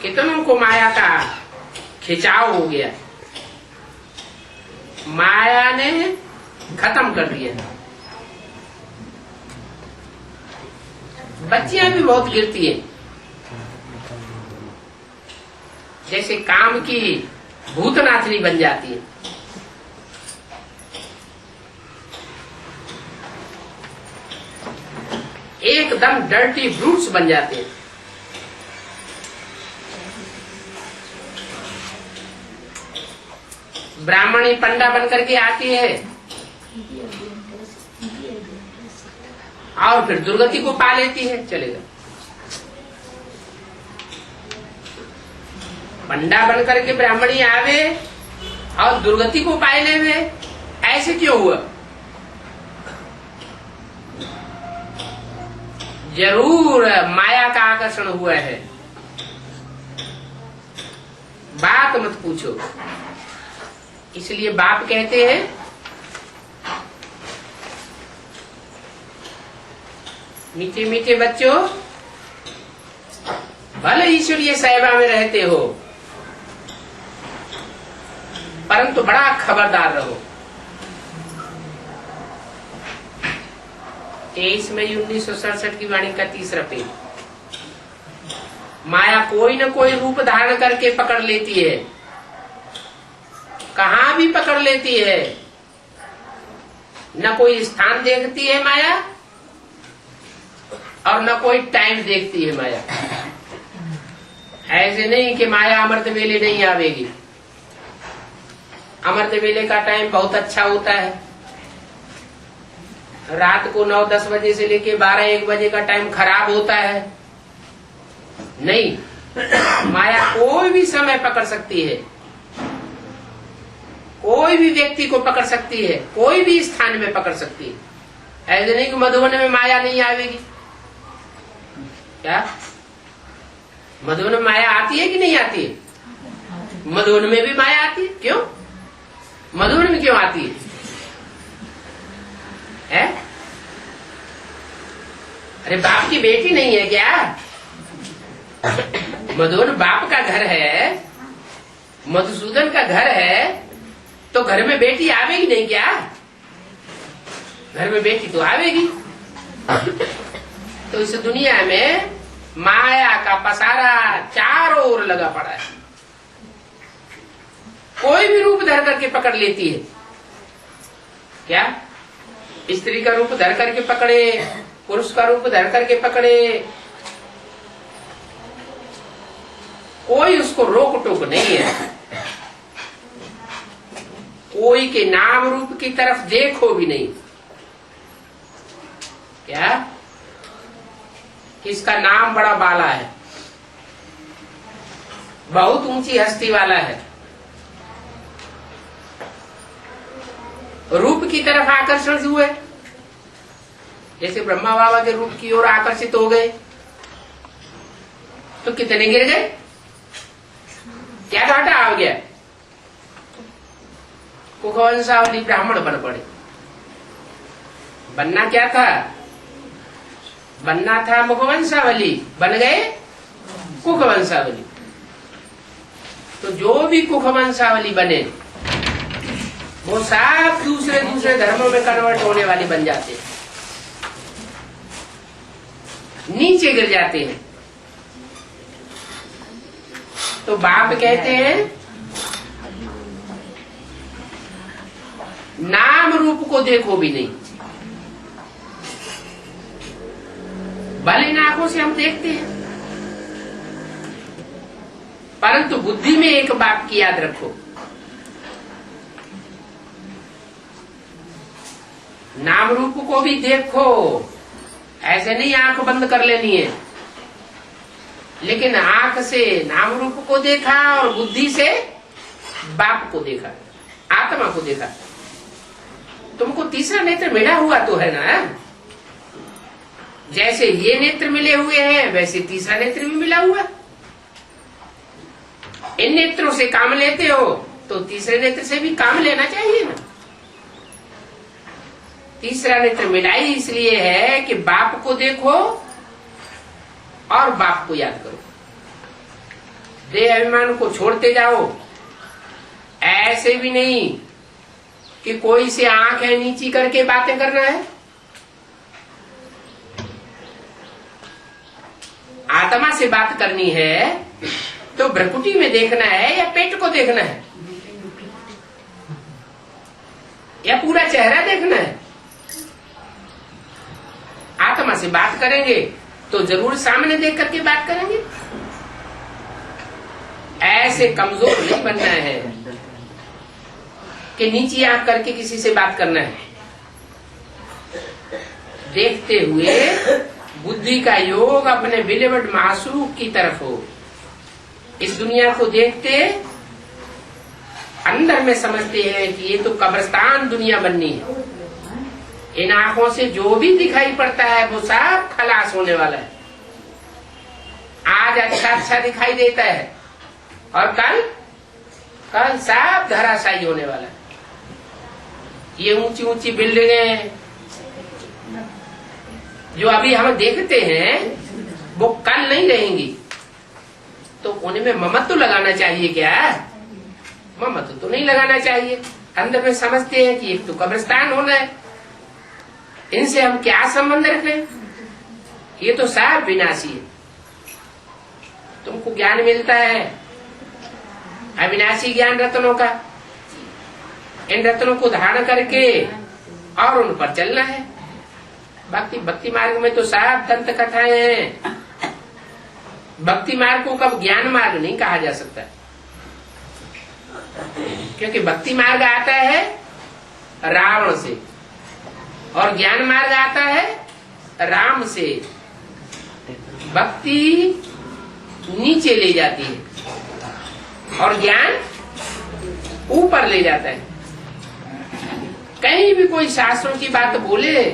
Speaker 1: कितनों को माया का खिंचाव हो गया, माया ने खत्म कर दिया। बच्चियां भी बहुत गिरती है, जैसे काम की भूतनाथनी बन जाती है। एकदम डर्टी ब्रूट्स बन जाते हैं। ब्राह्मणी पंडा बन करके आती है और फिर दुर्गति को पा लेती है। चलेगा, पंडा बन करके ब्राह्मणी आवे और दुर्गति को पाए में ऐसे क्यों हुआ? जरूर माया का आकर्षण हुआ है। बात मत पूछो। इसलिए बाप कहते हैं मीठे मीठे बच्चों, भले ईश्वरीय सेवा में रहते हो परंतु बड़ा खबरदार रहो। 23 मई 1967 की वाणी का 3रा पेज। माया कोई न कोई रूप धारण करके पकड़ लेती है, कहाँ भी पकड़ लेती है। न कोई स्थान देखती है माया और न कोई टाइम देखती है माया। ऐसे नहीं कि माया अमृत वेले नहीं आवेगी। अमृत वेले का टाइम बहुत अच्छा होता है। रात को 9-10 बजे से लेके 12-1 बजे का टाइम खराब होता है। नहीं, माया कोई भी समय पकड़ सकती है, कोई भी व्यक्ति को पकड़ सकती है, कोई भी स्थान में पकड़ सकती है। ऐसे नहीं कि मधुबन में माया नहीं आवेगी। क्या मधुबन में माया आती है कि नहीं आती है? मधुबन में भी माया आती है। क्यों? मधुबन में क्यों आती है? अरे बाप की बेटी नहीं है क्या? मधुबन बाप का घर है, मधुसूदन का घर है, तो घर में बेटी आवेगी नहीं क्या? घर में बेटी तो आवेगी। तो इस दुनिया में माया का पसारा चारों ओर लगा पड़ा है। कोई भी रूप धर करके पकड़ लेती है। क्या? स्त्री का रूप धर करके पकड़े, पुरुष का रूप धर करके पकड़े, कोई उसको रोक टोक नहीं है। कोई के नाम रूप की तरफ देखो भी नहीं। क्या? किसका नाम बड़ा बाला है, बहुत ऊंची हस्ती वाला है, रूप की तरफ आकर्षण हुए, जैसे ब्रह्मा बाबा के रूप की ओर आकर्षित हो गए तो कितने गिर गए? क्या घाटा आ गया? कुखवंशावली ब्राह्मण बन पड़े। बनना क्या था? बनना था मुखवंशावली, बन गए कुखवंशावली। तो जो भी कुखवंशावली बने वो सब दूसरे दूसरे धर्मों में कन्वर्ट होने वाली बन जाते हैं, नीचे गिर जाते हैं। तो बाप कहते हैं नाम रूप को देखो भी नहीं। भले इन आंखों से हम देखते हैं, परंतु बुद्धि में एक बात की याद रखो, नाम रूप को भी देखो। ऐसे नहीं आंख बंद कर लेनी है, लेकिन आंख से नाम रूप को देखा और बुद्धि से बाप को देखा, आत्मा को देखा। तुमको तीसरा नेत्र मिला हुआ तो है ना? जैसे ये नेत्र मिले हुए हैं वैसे तीसरा नेत्र भी मिला हुआ। इन नेत्रों से काम लेते हो तो तीसरे नेत्र से भी काम लेना चाहिए ना। तीसरा नेत्र मिलाई इसलिए है कि बाप को देखो और बाप को याद करो। देह अभिमान को छोड़ते जाओ। ऐसे भी नहीं कि कोई से आंखें नीची करके बातें करना है। आत्मा से बात करनी है तो भ्रकुटी में देखना है या पेट को देखना है या पूरा चेहरा देखना है? आत्मा से बात करेंगे तो जरूर सामने देख करके बात करेंगे। ऐसे कमजोर नहीं बनना है कि नीची आंख करके किसी से बात करना है। देखते हुए बुद्धि का योग अपने बिलेवड मासूक की तरफ हो। इस दुनिया को देखते अंदर में समझते हैं कि ये तो कब्रिस्तान दुनिया बननी है। इन आंखों से जो भी दिखाई पड़ता है वो सब खलास होने वाला है। आज अच्छा अच्छा दिखाई देता है और कल सब धराशायी होने वाला है। ये ऊंची ऊंची बिल्डिंगें जो अभी हम देखते हैं वो कल नहीं रहेंगी। तो उनमें ममत्व लगाना चाहिए क्या? ममत्व तो नहीं लगाना चाहिए। अंदर में समझते हैं कि एक तो कब्रिस्तान होना है, इनसे हम क्या संबंध रखें? ये तो सब विनाशी है। तुमको ज्ञान मिलता है अविनाशी ज्ञान रत्नों का। इन रत्नों को धारण करके और उन पर चलना है। भक्ति मार्ग में तो सब दंत कथाएं हैं। भक्ति मार्ग को कब ज्ञान मार्ग नहीं कहा जा सकता, क्योंकि भक्ति मार्ग आता है रावण से और ज्ञान मार्ग आता है राम से। भक्ति नीचे ले जाती है और ज्ञान ऊपर ले जाता है। कहीं भी कोई शास्त्रों की बात बोले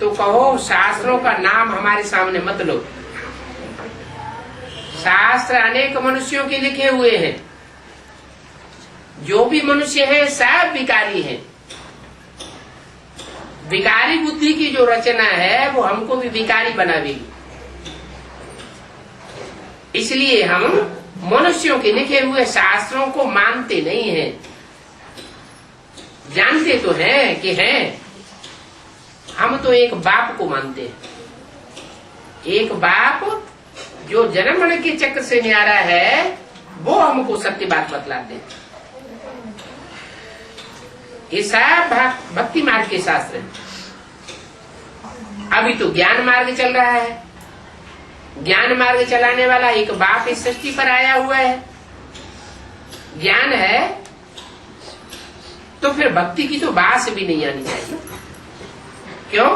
Speaker 1: तो कहो शास्त्रों का नाम हमारे सामने मत लो। शास्त्र अनेक मनुष्यों के लिखे हुए हैं। जो भी मनुष्य है सब विकारी है। विकारी बुद्धि की जो रचना है वो हमको भी विकारी बनावेगी। इसलिए हम मनुष्यों के लिखे हुए शास्त्रों को मानते नहीं हैं। जानते तो हैं कि हैं, हम तो एक बाप को मानते हैं। एक बाप जो जन्म मरण के चक्र से न्यारा है वो हमको सत्य बात बतलाते हैं। ये सब भक्ति मार्ग के शास्त्र है। अभी तो ज्ञान मार्ग चल रहा है। ज्ञान मार्ग चलाने वाला एक बाप इस सृष्टि पर आया हुआ है। ज्ञान है तो फिर भक्ति की तो बात भी नहीं आनी चाहिए। क्यों?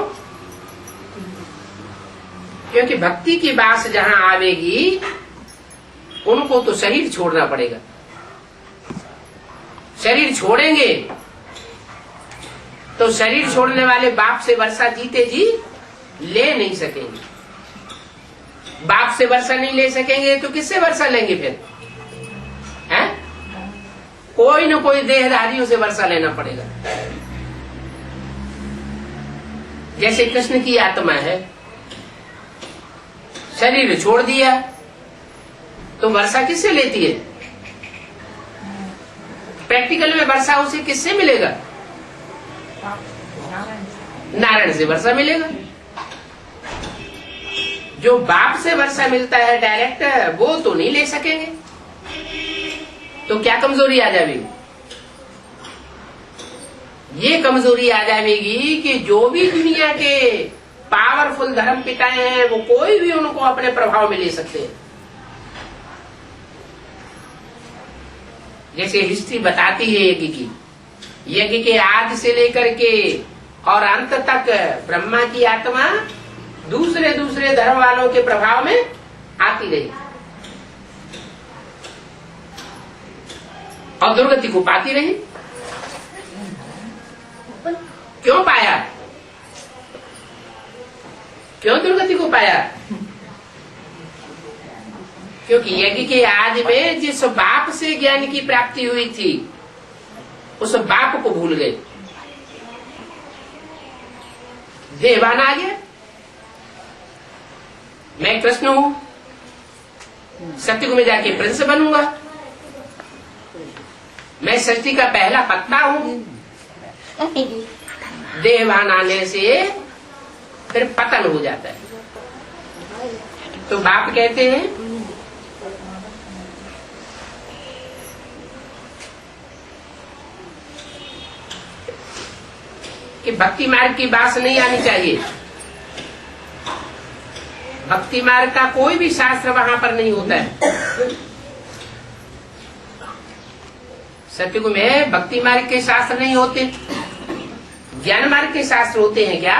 Speaker 1: क्योंकि भक्ति की बात जहां आवेगी उनको तो शरीर छोड़ना पड़ेगा। शरीर छोड़ेंगे तो शरीर छोड़ने वाले बाप से वर्षा जीते जी ले नहीं सकेंगे। बाप से वर्षा नहीं ले सकेंगे तो किससे वर्षा लेंगे फिर? हैं? कोई न कोई देहधारियों से वर्षा लेना पड़ेगा। जैसे कृष्ण की आत्मा है, शरीर छोड़ दिया तो वर्षा किससे लेती है? प्रैक्टिकल में वर्षा उसे किससे मिलेगा? नारायण से वर्षा मिलेगा। जो बाप से वर्षा मिलता है डायरेक्ट वो तो नहीं ले सकेंगे। तो क्या कमजोरी आ जाएगी? ये कमजोरी आ जाएगी कि जो भी दुनिया के पावरफुल धर्म पिताएं हैं वो कोई भी उनको अपने प्रभाव में ले सकते हैं। जैसे हिस्ट्री बताती है यज्ञ की, यज्ञ के आदि से लेकर के और अंत तक ब्रह्मा की आत्मा दूसरे दूसरे धर्म वालों के प्रभाव में आती रही और दुर्गति को पाती रही। क्यों पाया? क्यों दुर्गति को पाया? क्योंकि यज्ञ के आदि में जिस बाप से ज्ञान की प्राप्ति हुई थी उस बाप को भूल गए। देवान आ गया, मैं कृष्ण हूं, सत्ययुग में जाके प्रिंस बनूंगा, मैं सृष्टि का पहला पत्ता हूं। देवान आने से फिर पतन हो जाता है। तो बाप कहते हैं कि भक्ति मार्ग की बात नहीं आनी चाहिए। भक्ति मार्ग का कोई भी शास्त्र वहां पर नहीं होता है। सत्युग में भक्ति मार्ग के शास्त्र नहीं होते, ज्ञान मार्ग के शास्त्र होते हैं क्या?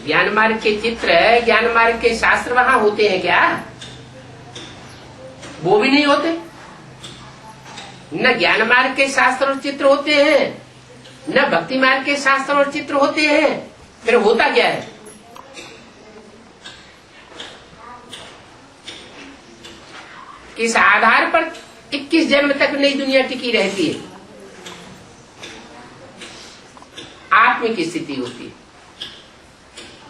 Speaker 1: ज्ञान मार्ग के चित्र, ज्ञान मार्ग के शास्त्र वहां होते हैं क्या? वो भी नहीं होते। न ज्ञान मार्ग के शास्त्र और चित्र होते हैं, न भक्ति मार्ग के शास्त्र और चित्र होते हैं। फिर होता क्या है? किस आधार पर 21 जन्म तक नई दुनिया टिकी रहती है? आत्मिक स्थिति होती है।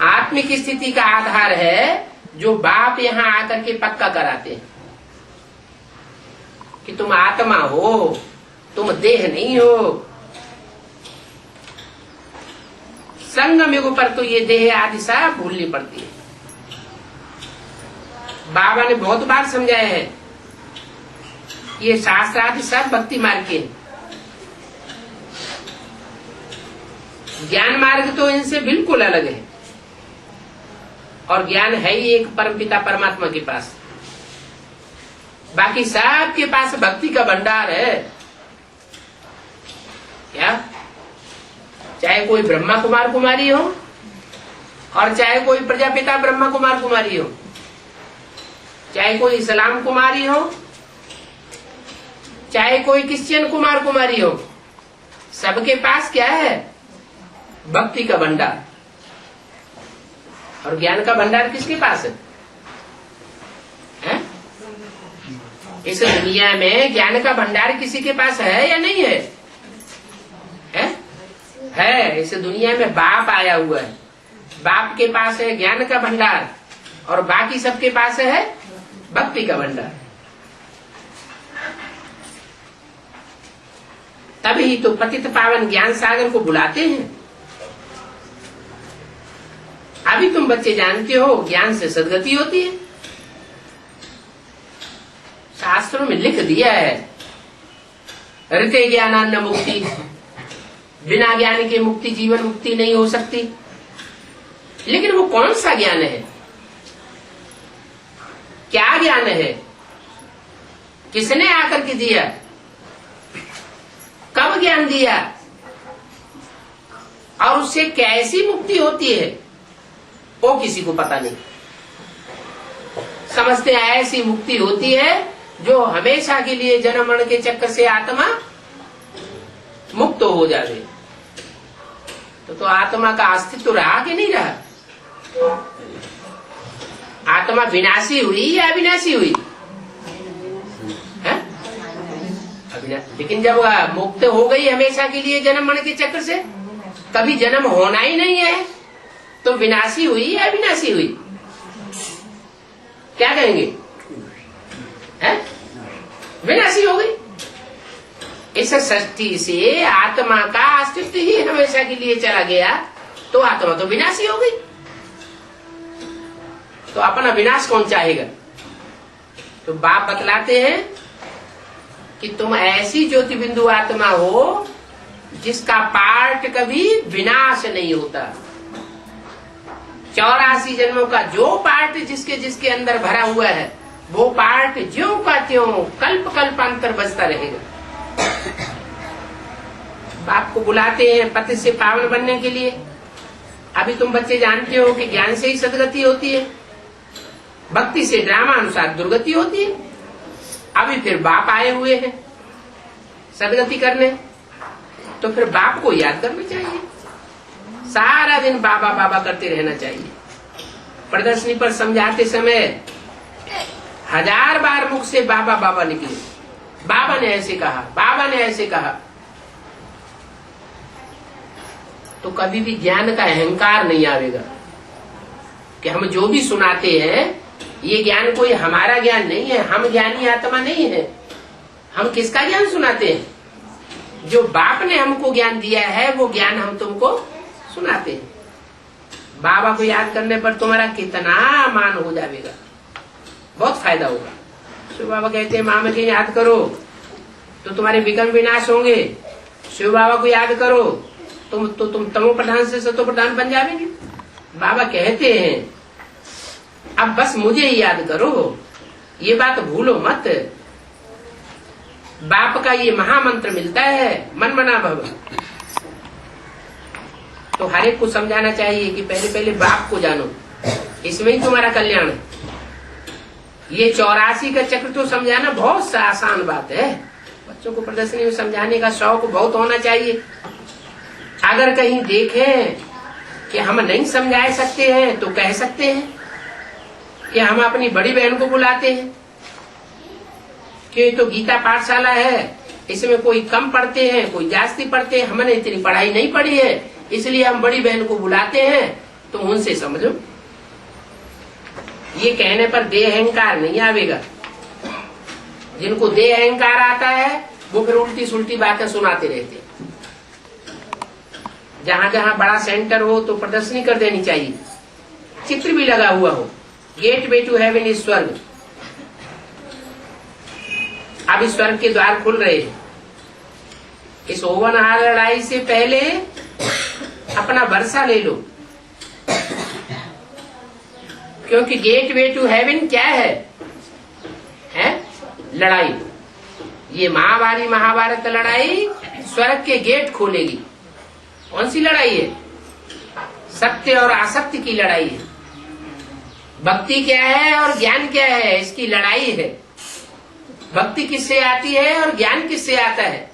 Speaker 1: आत्मिक स्थिति का आधार है जो बाप यहाँ आकर के पक्का कराते हैं कि तुम आत्मा हो, तुम देह नहीं हो। संगम युग पर तो ये देह आदि सब भूलनी पड़ती है। बाबा ने बहुत बार समझाया है, ये शास्त्र आदि सब भक्ति मार्ग के हैं। ज्ञान मार्ग तो इनसे बिल्कुल अलग है। और ज्ञान है ही एक परमपिता परमात्मा के पास। बाकी सबके पास भक्ति का भंडार है। क्या? चाहे कोई ब्रह्मा कुमार कुमारी हो और चाहे कोई प्रजापिता ब्रह्मा कुमार कुमारी हो, चाहे कोई इस्लाम कुमारी हो, चाहे कोई क्रिश्चियन कुमार कुमारी हो, सबके पास क्या है? भक्ति का भंडार। और ज्ञान का भंडार किसके पास है? इस दुनिया में ज्ञान का भंडार किसी के पास है या नहीं है? है। इस दुनिया में बाप आया हुआ है, बाप के पास है ज्ञान का भंडार और बाकी सबके पास है भक्ति का भंडार। तभी तो पतित पावन ज्ञान सागर को बुलाते हैं। अभी तुम बच्चे जानते हो ज्ञान से सदगति होती है। शास्त्रों में लिख दिया है, ऋते ज्ञानान्न मुक्ति, बिना ज्ञान के मुक्ति जीवन मुक्ति नहीं हो सकती। लेकिन वो कौन सा ज्ञान है? क्या ज्ञान है? किसने आकर के दिया? कब ज्ञान दिया? और उससे कैसी मुक्ति होती है वो किसी को पता नहीं। समझते हैं ऐसी मुक्ति होती है जो हमेशा के लिए जन्म मरण के चक्कर से आत्मा मुक्त हो जाए। तो आत्मा का अस्तित्व रहा कि नहीं रहा? आत्मा विनाशी हुई या अविनाशी हुई? लेकिन जब मुक्त हो गई हमेशा के लिए जन्म मरण के चक्कर से, कभी जन्म होना ही नहीं है, तो विनाशी हुई या अविनाशी हुई? क्या कहेंगे? विनाशी हो गई। इस सृष्टि से आत्मा का अस्तित्व ही हमेशा के लिए चला गया, तो आत्मा तो विनाशी हो गई। तो अपना विनाश कौन चाहेगा? तो बाप बतलाते हैं कि तुम ऐसी ज्योति बिंदु आत्मा हो जिसका पार्ट कभी विनाश नहीं होता। 84 जन्मों का जो पार्ट जिसके जिसके अंदर भरा हुआ है, वो पार्ट ज्यों का त्यों कल्प कल्पांतर बजता रहेगा। बाप को बुलाते हैं पति से पावन बनने के लिए। अभी तुम बच्चे जानते हो कि ज्ञान से ही सदगति होती है, भक्ति से ड्रामा अनुसार दुर्गति होती है। अभी फिर बाप आए हुए हैं सदगति करने, तो फिर बाप को याद करना चाहिए। सारा दिन बाबा बाबा करते रहना चाहिए। प्रदर्शनी पर समझाते समय 1000 बार मुख से बाबा बाबा निकले, बाबा ने ऐसे कहा, बाबा ने ऐसे कहा। तो कभी भी ज्ञान का अहंकार नहीं आवेगा कि हम जो भी सुनाते हैं ये ज्ञान कोई हमारा ज्ञान नहीं है, हम ज्ञानी आत्मा नहीं है। हम किसका ज्ञान सुनाते हैं? जो बाप ने हमको ज्ञान दिया है वो ज्ञान हम तुमको सुनाते हैं। बाबा को याद करने पर तुम्हारा कितना मान हो जाएगा, बहुत फायदा होगा। शिव बाबा कहते हैं मामा के याद करो तो तुम्हारे विकर्म विनाश होंगे। शिव बाबा को याद करो तुम तमो प्रधान से सतो प्रधान बन जाओगे। बाबा कहते हैं अब बस मुझे ही याद करो, ये बात भूलो मत। बाप का ये महामंत्र मिलता है, मन मना भव। तो हर एक को समझाना चाहिए कि पहले पहले बाप को जानो, इसमें ही तुम्हारा कल्याण है। ये 84 का चक्र तो समझाना बहुत सा आसान बात है। बच्चों को प्रदर्शनी में समझाने का शौक बहुत होना चाहिए। अगर कहीं देखें कि हम नहीं समझा सकते हैं तो कह सकते हैं कि हम अपनी बड़ी बहन को बुलाते हैं कि तो गीता पाठशाला है, इसमें कोई कम पढ़ते हैं कोई जास्ती पढ़ते हैं, हमने इतनी पढ़ाई नहीं पढ़ी है, इसलिए हम बड़ी बहन को बुलाते हैं, तो उनसे समझो। ये कहने पर देह अहंकार नहीं आवेगा। जिनको देह अहंकार आता है वो फिर उल्टी सुल्टी बातें सुनाते रहते हैं। जहां जहां बड़ा सेंटर हो तो प्रदर्शनी कर देनी चाहिए, चित्र भी लगा हुआ हो, gateway to heaven is स्वर्ग। अभी स्वर्ग के द्वार खुल रहे हैं। इस ओवनहार लड़ाई से पहले अपना वर्षा ले लो। क्योंकि गेट वे टू हेवन क्या है? लड़ाई। ये महाभारत लड़ाई स्वर्ग के गेट खोलेगी। कौन सी लड़ाई है? सत्य और असत्य की लड़ाई है। भक्ति क्या है और ज्ञान क्या है, इसकी लड़ाई है। भक्ति किससे आती है और ज्ञान किससे आता है?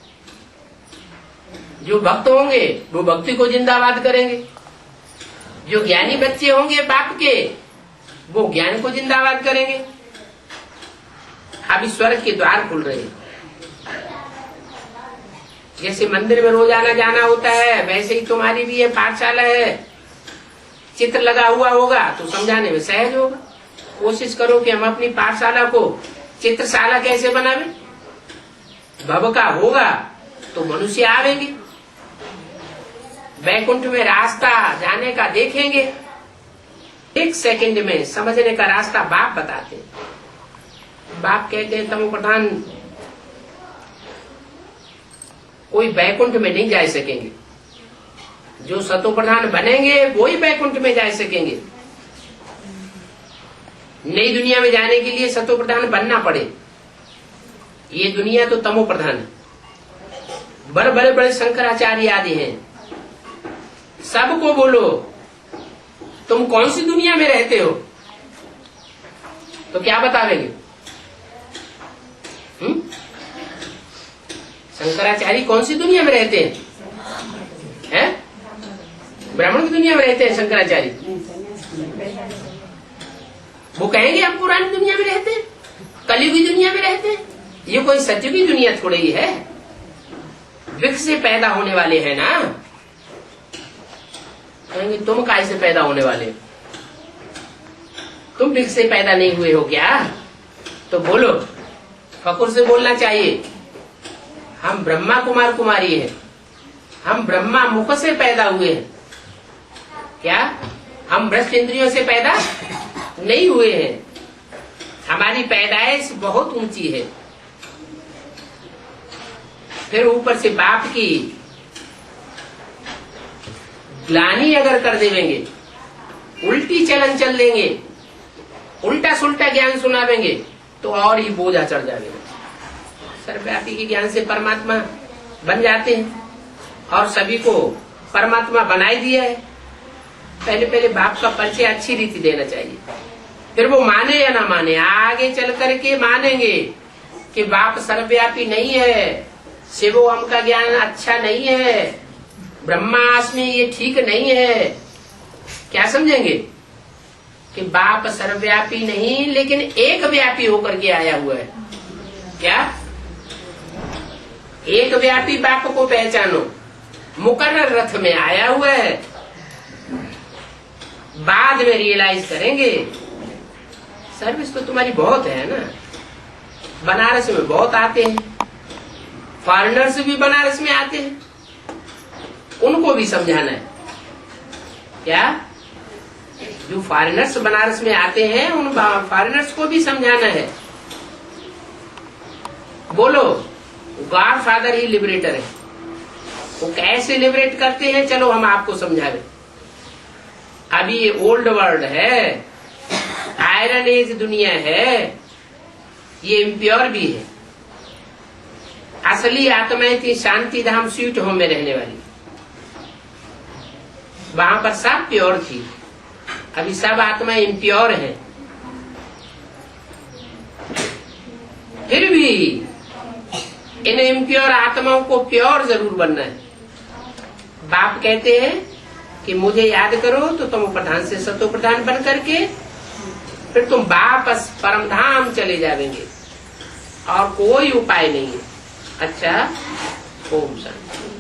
Speaker 1: जो भक्त होंगे वो भक्ति को जिंदाबाद करेंगे, जो ज्ञानी बच्चे होंगे बाप के वो ज्ञान को जिंदाबाद करेंगे। अभी स्वर्ग के द्वार खुल रहे हैं। जैसे मंदिर में रोजाना जाना होता है वैसे ही तुम्हारी भी ये पाठशाला है। चित्र लगा हुआ होगा तो समझाने में सहज होगा। कोशिश करो कि हम अपनी पाठशाला को चित्रशाला कैसे बनावे। भव का होगा तो मनुष्य आवेंगे, वैकुंठ में रास्ता जाने का देखेंगे। एक सेकंड में समझने का रास्ता बाप बताते हैं। बाप कहते हैं तमो प्रधान कोई वैकुंठ में नहीं जा सकेंगे, जो सतो प्रधान बनेंगे वो ही वैकुंठ में जा सकेंगे। नई दुनिया में जाने के लिए सतो प्रधान बनना पड़े। ये दुनिया तो तमो प्रधान है। बड़े बड़े शंकराचार्य आदि हैं। सबको बोलो तुम कौन सी दुनिया में रहते हो, तो क्या बतावेंगे? शंकराचार्य कौन सी दुनिया में रहते हैं? ब्राह्मण की दुनिया में रहते हैं शंकराचार्य। वो कहेंगे हम पुरानी दुनिया में रहते हैं, कलयुगी दुनिया में रहते हैं। ये कोई सतयुगी दुनिया थोड़ी ही है। वृक्ष से पैदा होने वाले हैं ना। कहेंगे तुम काय से पैदा होने वाले? तुम वृक्ष से पैदा नहीं हुए हो क्या? तो बोलो, फकुर से बोलना चाहिए हम ब्रह्मा कुमार कुमारी हैं। हम ब्रह्मा मुख से पैदा हुए हैं। क्या हम भ्रष्ट इंद्रियों से पैदा नहीं हुए हैं? हमारी पैदाइश बहुत ऊंची है। फिर ऊपर से बाप की ग्लानि अगर कर देवेंगे, उल्टी चलन चल देंगे, उल्टा सुल्टा ज्ञान सुनावेंगे तो और ही बोझा चढ़ जाएगा। सर्वव्यापी के ज्ञान से परमात्मा बन जाते हैं और सभी को परमात्मा बनाई दिया है। पहले पहले बाप का परिचय अच्छी रीति देना चाहिए, फिर वो माने या ना माने, आगे चल करके मानेंगे कि बाप सर्वव्यापी नहीं है, शिवोहम का ज्ञान अच्छा नहीं है, ब्रह्मास्मि ये ठीक नहीं है। क्या समझेंगे कि बाप सर्वव्यापी नहीं लेकिन एक व्यापी होकर के आया हुआ है। क्या एक व्यापी बाप को पहचानो, मुकर्रर रथ में आया हुआ है। बाद में रियलाइज करेंगे सर्विस तो तुम्हारी बहुत है ना। बनारस में बहुत आते हैं, फॉरेनर्स भी बनारस में आते हैं, उनको भी समझाना है। क्या जो फॉरेनर्स बनारस में आते हैं उन फॉरेनर्स को भी समझाना है। बोलो गॉड फादर ही लिबरेटर है, वो कैसे लिबरेट करते हैं चलो हम आपको समझावे। अभी ये ओल्ड वर्ल्ड है, आयरन एज दुनिया है, ये इम्प्योर भी है। असली आत्माएं थी शांति धाम स्वीट होम में रहने वाली, वहां पर सब प्योर थी। अभी सब आत्माएं इम्प्योर हैं। फिर भी इन इम्प्योर आत्माओं को प्योर जरूर बनना है। बाप कहते हैं कि मुझे याद करो तो तुम प्रधान से सतो प्रधान बन करके फिर तुम वापस परम धाम चले जाएंगे और कोई उपाय नहीं है। अच्छा, ओम शांति।